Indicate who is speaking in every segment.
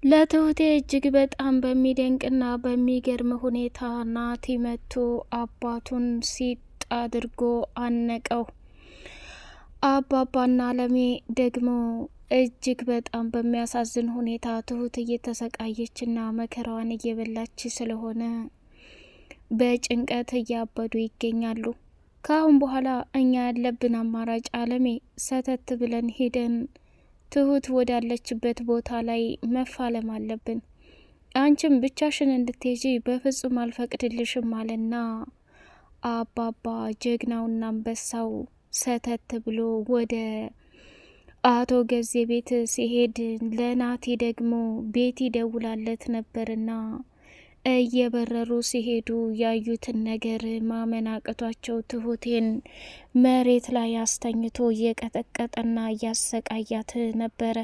Speaker 1: ለትሁቴ እጅግ በጣም በሚደንቅና በሚገርም ሁኔታ ናቲ መጥቶ አባቱን ሲጥ አድርጎ አነቀው። አባባና አለሜ ደግሞ እጅግ በጣም በሚያሳዝን ሁኔታ ትሁት እየተሰቃየችና መከራዋን እየበላች ስለሆነ በጭንቀት እያበዱ ይገኛሉ። ከአሁን በኋላ እኛ ያለብን አማራጭ አለሜ ሰተት ብለን ሄደን ትሁት ወዳለችበት ቦታ ላይ መፋለም አለብን። አንቺም ብቻሽን እንድትሄጂ በፍጹም አልፈቅድልሽም አለና አባባ ጀግናውና አንበሳው ሰተት ብሎ ወደ አቶ ገዜ ቤት ሲሄድ ለናቲ ደግሞ ቤት ይደውላለት ነበርና እየበረሩ ሲሄዱ ያዩትን ነገር ማመን አቅቷቸው ትሁቴን መሬት ላይ አስተኝቶ እየቀጠቀጠና እያሰቃያት ነበረ።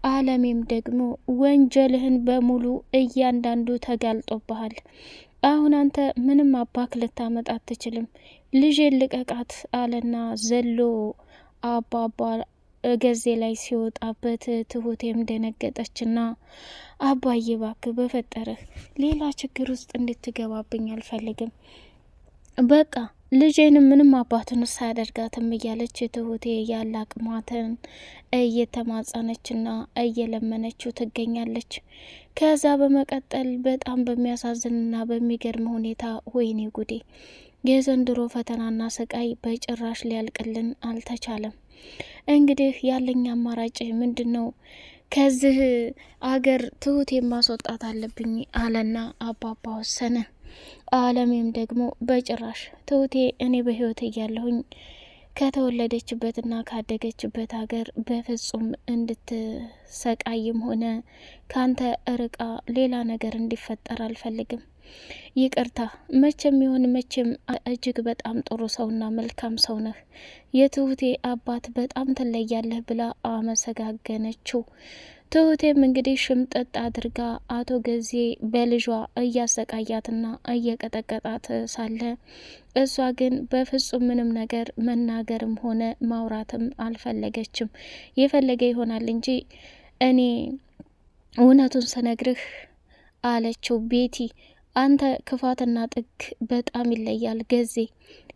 Speaker 1: አለሜም ደግሞ ወንጀልህን በሙሉ እያንዳንዱ ተጋልጦብሃል። አሁን አንተ ምንም አባክ ልታመጣ አትችልም፣ ልጄን ልቀቃት አለና ዘሎ አባባ ገዜ ላይ ሲወጣበት ትሁቴም ደነገጠችና አባዬ እባክህ በፈጠረህ ሌላ ችግር ውስጥ እንድትገባብኝ አልፈልግም፣ በቃ ልጄን ምንም አባቱን ሳያደርጋትም እያለች ትሁቴ ያለ አቅማትን እየተማጸነችና እየለመነችው ትገኛለች። ከዛ በመቀጠል በጣም በሚያሳዝንና በሚገርም ሁኔታ ወይኔ ጉዴ የዘንድሮ ፈተናና ስቃይ በጭራሽ ሊያልቅልን አልተቻለም። እንግዲህ ያለኝ አማራጭ ምንድን ነው? ከዚህ አገር ትሁት የማስወጣት አለብኝ አለና አባባ ወሰነ። አለሜም ደግሞ በጭራሽ ትሁቴ እኔ በህይወት እያለሁኝ ከተወለደችበትና ካደገችበት ሀገር በፍጹም እንድትሰቃይም ሆነ ካንተ እርቃ ሌላ ነገር እንዲፈጠር አልፈልግም። ይቅርታ መቼም ይሁን መቼም እጅግ በጣም ጥሩ ሰውና መልካም ሰው ነህ፣ የትሁቴ አባት በጣም ትለያለህ ብላ አመሰጋገነችው። ትሁቴም እንግዲህ ሽምጥጥ አድርጋ አቶ ገዜ በልጇ እያሰቃያትና እየቀጠቀጣት ሳለ እሷ ግን በፍጹም ምንም ነገር መናገርም ሆነ ማውራትም አልፈለገችም። የፈለገ ይሆናል እንጂ እኔ እውነቱን ስነግርህ አለችው ቤቲ። አንተ ክፋትና ጥግ በጣም ይለያል ገዜ።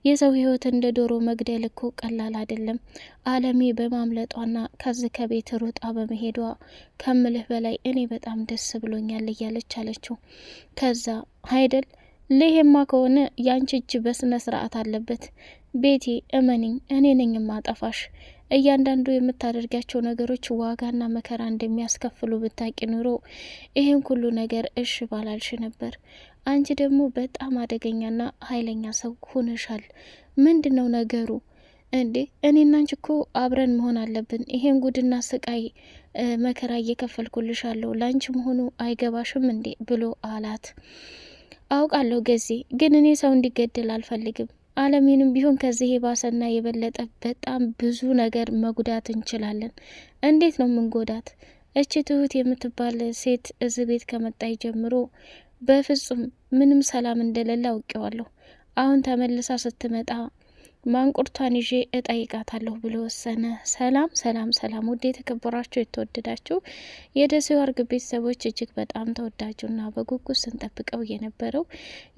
Speaker 1: የሰው ህይወት እንደ ዶሮ መግደል እኮ ቀላል አይደለም። አለሜ በማምለጧና ከዚህ ከቤት ሩጣ በመሄዷ ከምልህ በላይ እኔ በጣም ደስ ብሎኛል እያለች አለችው። ከዛ አይደል ልሄማ ከሆነ ያንቺ እጅ በስነ ስርዓት አለበት። ቤቲ እመኒኝ፣ እኔ ነኝ ማጠፋሽ። እያንዳንዱ የምታደርጋቸው ነገሮች ዋጋና መከራ እንደሚያስከፍሉ ብታቂ ኑሮ ይህን ሁሉ ነገር እሽ ባላልሽ ነበር። አንቺ ደግሞ በጣም አደገኛና ኃይለኛ ሰው ሆነሻል። ምንድን ነው ነገሩ እንዴ? እኔና አንቺ እኮ አብረን መሆን አለብን። ይሄን ጉድና ስቃይ መከራ እየከፈልኩልሻለሁ፣ ላንቺ መሆኑ አይገባሽም እንዴ ብሎ አላት። አውቃለሁ ገዜ፣ ግን እኔ ሰው እንዲገደል አልፈልግም። አለሜንም ቢሆን ከዚህ የባሰና የበለጠ በጣም ብዙ ነገር መጉዳት እንችላለን። እንዴት ነው ምንጎዳት? እቺ ትሁት የምትባል ሴት እዚህ ቤት ከመጣይ ጀምሮ በፍጹም ምንም ሰላም እንደሌለ አውቄዋለሁ። አሁን ተመልሳ ስትመጣ ማንቁርቷን ይዤ እጠይቃታለሁ ብሎ ወሰነ። ሰላም ሰላም ሰላም! ውድ የተከበራችሁ የተወደዳችሁ የደሴው አርግ ቤተሰቦች እጅግ በጣም ተወዳጁና በጉጉት ስንጠብቀው የነበረው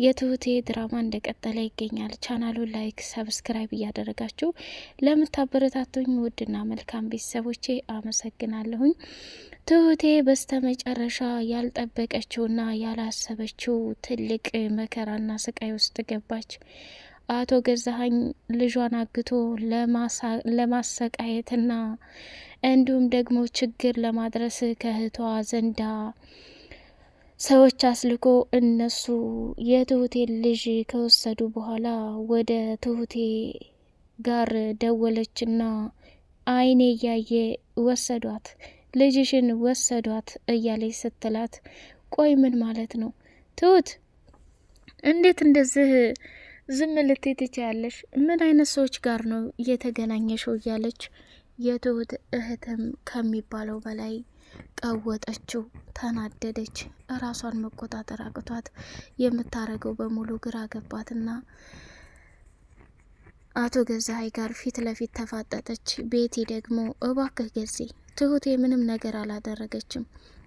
Speaker 1: የትሁቴ ድራማ እንደቀጠለ ይገኛል። ቻናሉን ላይክ፣ ሰብስክራይብ እያደረጋችሁ ለምታበረታቱኝ ውድና መልካም ቤተሰቦቼ አመሰግናለሁኝ። ትሁቴ በስተመጨረሻ ያልጠበቀችውና ያላሰበችው ትልቅ መከራና ስቃይ ውስጥ ገባች። አቶ ገዛሀኝ ልጇን አግቶ ለማሰቃየትና እንዲሁም ደግሞ ችግር ለማድረስ ከእህቷ ዘንዳ ሰዎች አስልኮ እነሱ የትሁቴን ልጅ ከወሰዱ በኋላ ወደ ትሁቴ ጋር ደወለችና አይኔ እያየ ወሰዷት፣ ልጅሽን ወሰዷት እያለች ስትላት፣ ቆይ ምን ማለት ነው ትሁት? እንዴት እንደዚህ ዝም ልትይ ትችያለሽ? ምን አይነት ሰዎች ጋር ነው እየተገናኘሽው? እያለች የትሁት እህትም ከሚባለው በላይ ቀወጠችው፣ ተናደደች። ራሷን መቆጣጠር አቅቷት የምታረገው በሙሉ ግራ ገባትና አቶ ገዛሀኝ ጋር ፊት ለፊት ተፋጠጠች። ቤቲ ደግሞ እባክህ ገዜ፣ ትሁቴ ምንም ነገር አላደረገችም፣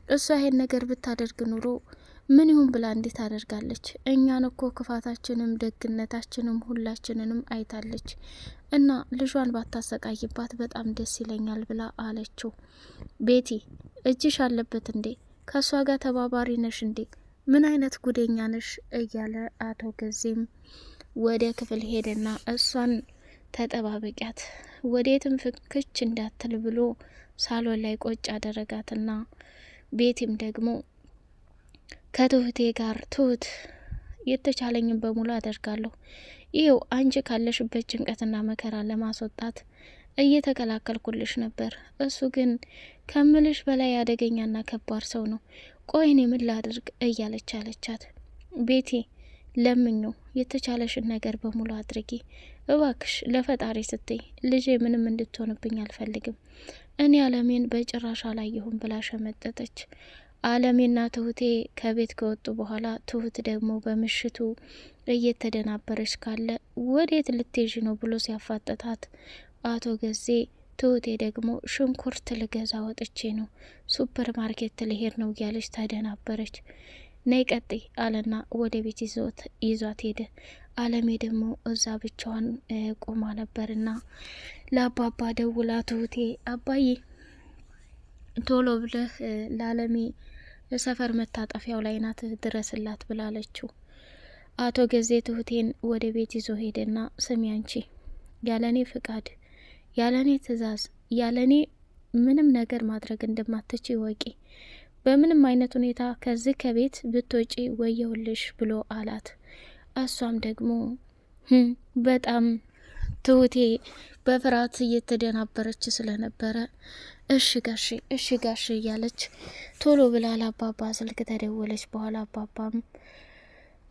Speaker 1: እሷ ይሄን ነገር ብታደርግ ኑሮ ምን ይሁን ብላ እንዴት አደርጋለች? እኛን እኮ ክፋታችንም ደግነታችንም ሁላችንንም አይታለች እና ልጇን ባታሰቃይባት በጣም ደስ ይለኛል ብላ አለችው። ቤቲ እጅሽ አለበት እንዴ? ከእሷ ጋር ተባባሪ ነሽ እንዴ? ምን አይነት ጉደኛ ነሽ? እያለ አቶ ገዜም ወደ ክፍል ሄደና እሷን ተጠባበቂያት ወዴትም ፍክች እንዳትል ብሎ ሳሎን ላይ ቆጭ አደረጋትና ቤቲም ደግሞ ከትሁቴ ጋር ትሁት የተቻለኝን በሙሉ አደርጋለሁ፣ ይኸው አንቺ ካለሽበት ጭንቀትና መከራ ለማስወጣት እየተከላከልኩልሽ ነበር። እሱ ግን ከምልሽ በላይ አደገኛና ከባድ ሰው ነው። ቆይ እኔ ምን ላድርግ እያለች አለቻት። ቤቲ ለምኙ፣ የተቻለሽን ነገር በሙሉ አድርጊ እባክሽ፣ ለፈጣሪ ስትይ ልጄ ምንም እንድትሆንብኝ አልፈልግም። እኔ አለሜን በጭራሽ አላየሁም ብላ ሸመጠጠች። አለሜና ትሁቴ ከቤት ከወጡ በኋላ ትሁት ደግሞ በምሽቱ እየተደናበረች ካለ ወዴት ልትሄጂ ነው ብሎ ሲያፋጠታት አቶ ገዜ ትሁቴ ደግሞ ሽንኩርት ልገዛ ወጥቼ ነው፣ ሱፐር ማርኬት ልሄድ ነው እያለች ተደናበረች። ነይ ቀጥይ አለና ወደ ቤት ይዟት ሄደ። አለሜ ደግሞ እዛ ብቻዋን ቆማ ነበርና ለአባባ ደውላ ትሁቴ አባዬ ቶሎ ብለህ ለአለሜ ሰፈር መታጠፊያው ላይ ናት ድረስላት ብላለችው። አቶ ገዜ ትሁቴን ወደ ቤት ይዞ ሄደና ስሚ አንቺ ያለኔ ፍቃድ ያለኔ ትእዛዝ ያለኔ ምንም ነገር ማድረግ እንደማትች ወቂ፣ በምንም አይነት ሁኔታ ከዚህ ከቤት ብትወጪ ወየውልሽ ብሎ አላት። እሷም ደግሞ በጣም ትሁቴ በፍርሃት እየተደናበረች ስለነበረ እሺ ጋሽ እያለች ቶሎ ብላ ለአባባ ስልክ ተደወለች። በኋላ አባባም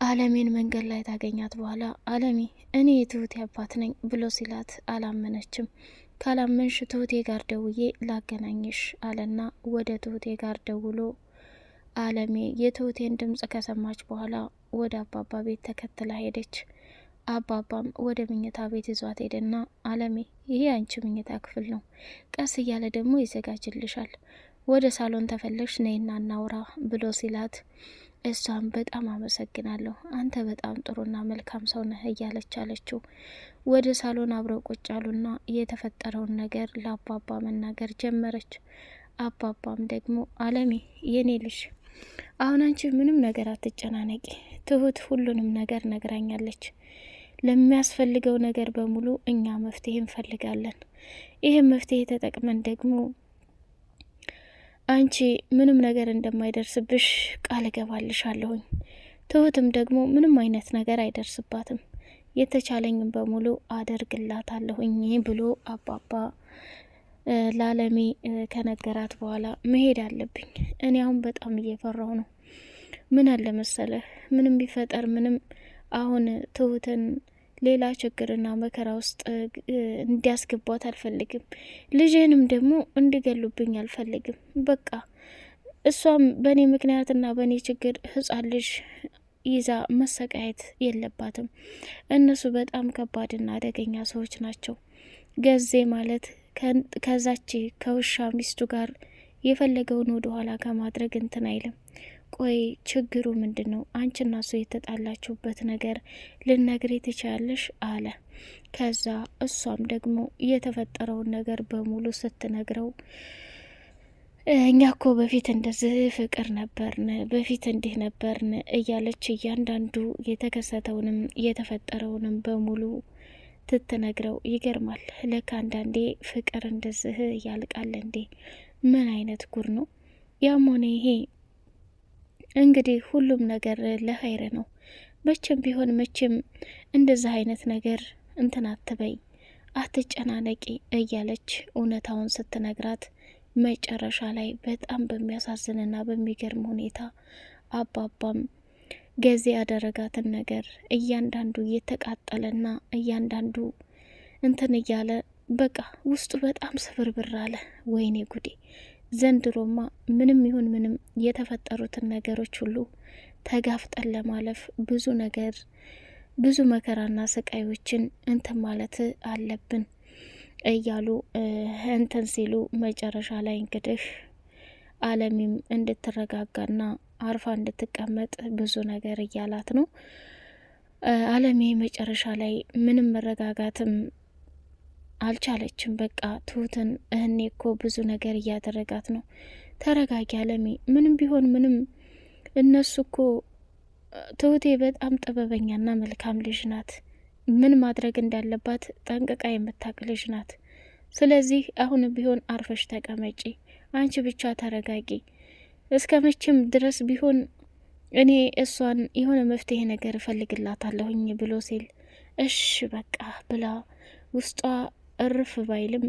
Speaker 1: አለሜን መንገድ ላይ ታገኛት። በኋላ አለሜ እኔ የትሁቴ አባት ነኝ ብሎ ሲላት አላመነችም። ካላመንሽ ትሁቴ ጋር ደውዬ ላገናኝሽ አለና ወደ ትሁቴ ጋር ደውሎ አለሜ የትሁቴን ድምጽ ከሰማች በኋላ ወደ አባባ ቤት ተከትላ ሄደች። አባባም ወደ ምኝታ ቤት ይዟት ሄደና አለሜ ይሄ አንቺ ምኝታ ክፍል ነው፣ ቀስ እያለ ደግሞ ይዘጋጅልሻል፣ ወደ ሳሎን ተፈለግሽ ነይና እናውራ ብሎ ሲላት እሷም በጣም አመሰግናለሁ፣ አንተ በጣም ጥሩና መልካም ሰው ነህ እያለች አለችው። ወደ ሳሎን አብረው ቁጭ አሉና የተፈጠረውን ነገር ለአባባ መናገር ጀመረች። አባባም ደግሞ አለሜ የኔ ልጅ አሁን አንቺ ምንም ነገር አትጨናነቂ፣ ትሁት ሁሉንም ነገር ነግራኛለች። ለሚያስፈልገው ነገር በሙሉ እኛ መፍትሄ እንፈልጋለን። ይህም መፍትሄ ተጠቅመን ደግሞ አንቺ ምንም ነገር እንደማይደርስብሽ ቃል እገባልሻለሁኝ። ትሁትም ደግሞ ምንም አይነት ነገር አይደርስባትም፣ የተቻለኝም በሙሉ አደርግላታለሁኝ ብሎ አባባ ለአለሜ ከነገራት በኋላ መሄድ አለብኝ፣ እኔ አሁን በጣም እየፈራሁ ነው። ምን አለ መሰለህ፣ ምንም ቢፈጠር ምንም አሁን ትሁትን ሌላ ችግርና መከራ ውስጥ እንዲያስገቧት አልፈልግም። ልጄንም ደግሞ እንዲገሉብኝ አልፈልግም። በቃ እሷም በእኔ ምክንያትና በእኔ ችግር ህጻን ልጅ ይዛ መሰቃየት የለባትም። እነሱ በጣም ከባድና አደገኛ ሰዎች ናቸው። ገዜ ማለት ከዛች ከውሻ ሚስቱ ጋር የፈለገውን ወደ ኋላ ከማድረግ እንትን አይልም። ቆይ ችግሩ ምንድን ነው? አንቺና እሱ የተጣላችሁበት ነገር ልነግሬ ትችያለሽ አለ። ከዛ እሷም ደግሞ የተፈጠረውን ነገር በሙሉ ስትነግረው እኛ እኮ በፊት እንደዚህ ፍቅር ነበርን፣ በፊት እንዲህ ነበርን እያለች እያንዳንዱ የተከሰተውንም የተፈጠረውንም በሙሉ ትትነግረው ይገርማል። ለካ አንዳንዴ ፍቅር እንደዚህ ያልቃል እንዴ! ምን አይነት ጉር ነው! ያም ሆነ ይሄ እንግዲህ ሁሉም ነገር ለኸይር ነው። መቼም ቢሆን መቼም እንደዚህ አይነት ነገር እንትን አትበይ፣ አትጨናነቂ እያለች እውነታውን ስትነግራት መጨረሻ ላይ በጣም በሚያሳዝንና በሚገርም ሁኔታ አባባም ገዜ ያደረጋትን ነገር እያንዳንዱ እየተቃጠለና እያንዳንዱ እንትን እያለ በቃ ውስጡ በጣም ስብርብር አለ። ወይኔ ጉዴ! ዘንድሮማ ምንም ይሁን ምንም የተፈጠሩትን ነገሮች ሁሉ ተጋፍጠን ለማለፍ ብዙ ነገር ብዙ መከራና ስቃዮችን እንትን ማለት አለብን እያሉ እንትን ሲሉ መጨረሻ ላይ እንግዲህ አለሚም እንድትረጋጋና አርፋ እንድትቀመጥ ብዙ ነገር እያላት ነው። አለሜ መጨረሻ ላይ ምንም መረጋጋትም አልቻለችም። በቃ ትሁትን እህኔ እኮ ብዙ ነገር እያደረጋት ነው። ተረጋጊ አለሜ፣ ምንም ቢሆን ምንም እነሱ እኮ ትሁቴ በጣም ጥበበኛና መልካም ልጅ ናት። ምን ማድረግ እንዳለባት ጠንቅቃ የምታውቅ ልጅ ናት። ስለዚህ አሁን ቢሆን አርፈሽ ተቀመጪ፣ አንቺ ብቻ ተረጋጊ። እስከ መቼም ድረስ ቢሆን እኔ እሷን የሆነ መፍትሄ ነገር እፈልግላታለሁኝ ብሎ ሲል እሽ በቃ ብላ ውስጧ እርፍ ባይልም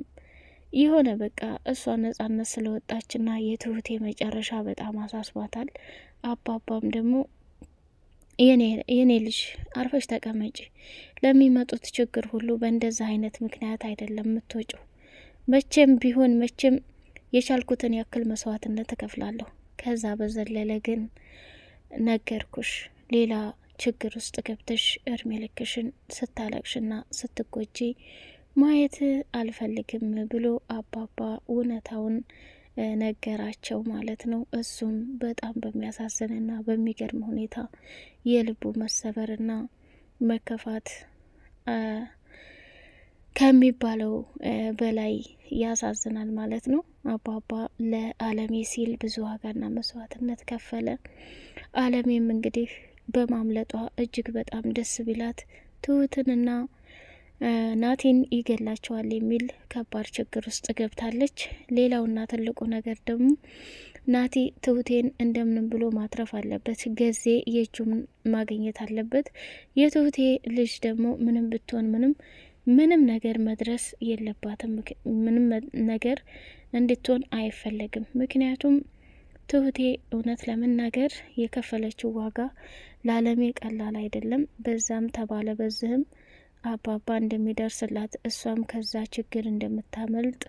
Speaker 1: የሆነ በቃ እሷ ነጻነት ስለወጣችና የትሁቴ መጨረሻ በጣም አሳስቧታል። አባባም ደግሞ የኔ ልጅ አርፈሽ ተቀመጪ፣ ለሚመጡት ችግር ሁሉ በእንደዛ አይነት ምክንያት አይደለም የምትወጪው። መቼም ቢሆን መቼም የቻልኩትን ያክል መስዋዕትነት እከፍላለሁ። ከዛ በዘለለ ግን ነገርኩሽ፣ ሌላ ችግር ውስጥ ገብተሽ እድሜ ልክሽን ስታለቅሽና ስትጎጂ ማየት አልፈልግም ብሎ አባባ እውነታውን ነገራቸው ማለት ነው። እሱም በጣም በሚያሳዝንና በሚገርም ሁኔታ የልቡ መሰበርና መከፋት ከሚባለው በላይ ያሳዝናል ማለት ነው። አባባ ለአለሜ ሲል ብዙ ዋጋና መስዋዕትነት ከፈለ። አለሜም እንግዲህ በማምለጧ እጅግ በጣም ደስ ቢላት ትሁትንና ናቲን ይገላቸዋል የሚል ከባድ ችግር ውስጥ ገብታለች። ሌላውና ትልቁ ነገር ደግሞ ናቲ ትሁቴን እንደምንም ብሎ ማትረፍ አለበት፣ ገዜ የእጁን ማግኘት አለበት። የትሁቴ ልጅ ደግሞ ምንም ብትሆን ምንም ነገር መድረስ የለባትም፣ ምንም ነገር እንድትሆን አይፈለግም። ምክንያቱም ትሁቴ እውነት ለመናገር የከፈለችው ዋጋ ለአለሜ ቀላል አይደለም። በዛም ተባለ በዝህም አባባ እንደሚደርስላት እሷም ከዛ ችግር እንደምታመልጥ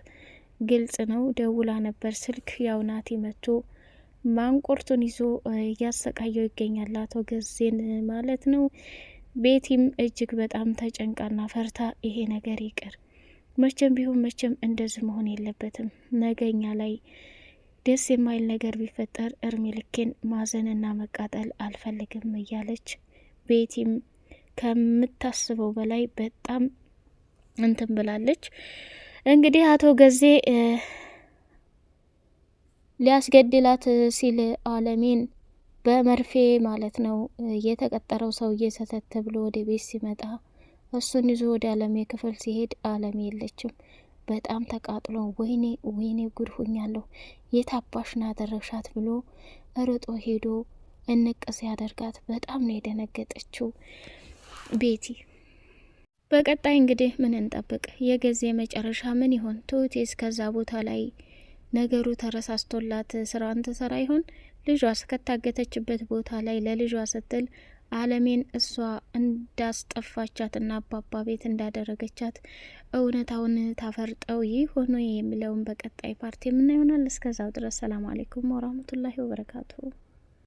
Speaker 1: ግልጽ ነው። ደውላ ነበር ስልክ። ያው ናቲ መጥቶ ማንቆርቱን ይዞ እያሰቃየው ይገኛል፣ አቶ ገዜን ማለት ነው። ቤቲም እጅግ በጣም ተጨንቃና ፈርታ ይሄ ነገር ይቅር፣ መቼም ቢሆን መቼም እንደዚህ መሆን የለበትም፣ ነገኛ ላይ ደስ የማይል ነገር ቢፈጠር እርሜ ልኬን ማዘንና መቃጠል አልፈልግም እያለች ቤቲም ከምታስበው በላይ በጣም እንትን ብላለች። እንግዲህ አቶ ገዜ ሊያስገድላት ሲል አለሜን በመርፌ ማለት ነው የተቀጠረው ሰውዬ ሰተት ብሎ ወደ ቤት ሲመጣ እሱን ይዞ ወደ አለሜ ክፍል ሲሄድ አለሜ የለችም። በጣም ተቃጥሎ ወይኔ ጉድ ሁኛለሁ፣ የታባሽና ያደረግሻት ብሎ ርጦ ሄዶ እንቅስ ያደርጋት። በጣም ነው የደነገጠችው ቤቲ። በቀጣይ እንግዲህ ምን እንጠብቅ? የገዜ መጨረሻ ምን ይሆን? ትሁቴ እስከዛ ቦታ ላይ ነገሩ ተረሳስቶላት ስራን ትሰራ ይሆን? ልጇ ከታገተችበት ቦታ ላይ ለልጇ ስትል አለሜን እሷ እንዳስጠፋቻትና አባባ ቤት እንዳደረገቻት እውነታውን ታፈርጠው ይሆን የሚለውን በቀጣይ ፓርቲ የምናየው ይሆናል። እስከዛው ድረስ ሰላም አለይኩም ወራህመቱላሂ ወበረካቱሁ።